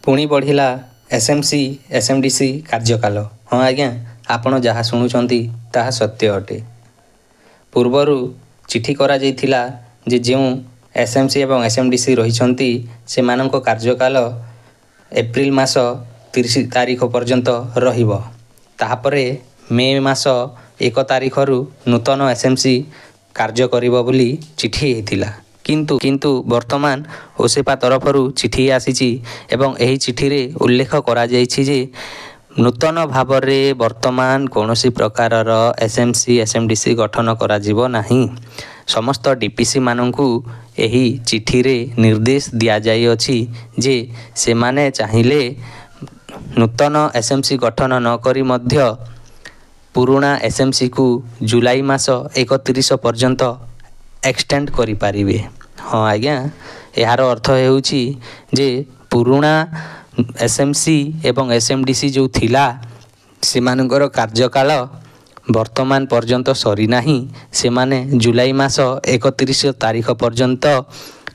पुणी बढ़िला एसएमसी एसएमडीसी कार्यकाल। हाँ आज्ञा, आपण जहाँ शुणुंट ताहा सत्य अटे। पूर्वर चिठी करा जाइथिला जे जो एसएमसी एवं एसएमडीसी रही से मानक कार्यकाल एप्रिल मास 30 तारीख पर्यंत रहिबो। ताहापरे मे मास 1 तारीखरु नूतन एसएमसी कार्य करिबो बोली चिठी हेतिला। किंतु वर्तमान ओसेपा तरफरु चिठी आसीची एवं एही चिठी रे उल्लेख करा जाइछि जे नूतन भाव रे वर्तमान कौनसी प्रकारर एसएमसी एसएमडीसी गठन करा जिवो नाही। समस्त डीपीसी माननकु एही चिठी रे निर्देश दिया जाई अछि जे से माने चाहिले नूतन एसएमसी गठन न करी मध्य पुराना एसएमसी को जुलाई मास 31 पर्यंत एक्सटेंड करि पारिबे। हाँ आज्ञा, यार अर्थ हेउछि जे पुराना एसएमसी एवं एसएमडीसी जो थिला सेमानकर कार्यकाल वर्तमान पर्यंत सरी नाही। से माने जुलाई मास 31 तारीख पर्यंत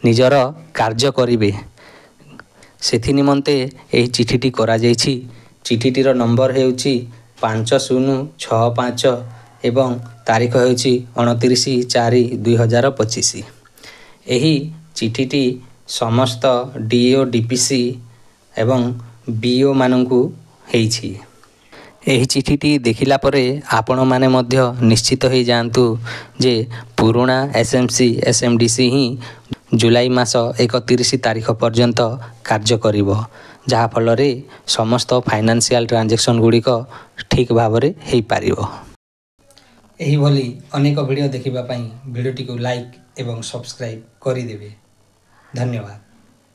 निजर कार्य करिबे। सेथि निमंते एही चिठीटी करा जाइछि। चिठीटीर नंबर हेउछि 5065 एवं तारीख हेउछि 29/4/2025। एही चिठीटी समस्त डीओ डीपीसी एवं बीओ माननकु हेइछि। एही चिठीटी देखिला परे आपण माने मध्य निश्चित हो जातु जे पुराना एसएमसी एसएमडीसी ही जुलाई मास 31 तारीख पर्यंत कार्य करिवो, जहा फल रे समस्त फाइनेंशियल ट्रांजैक्शन गुड़िक ठीक भाव रे हेइ पारिवो। एही भली अनेक वीडियो देखिबा पई वीडियोटी को लाइक एवं सब्सक्राइब करि देबे। धन्यवाद।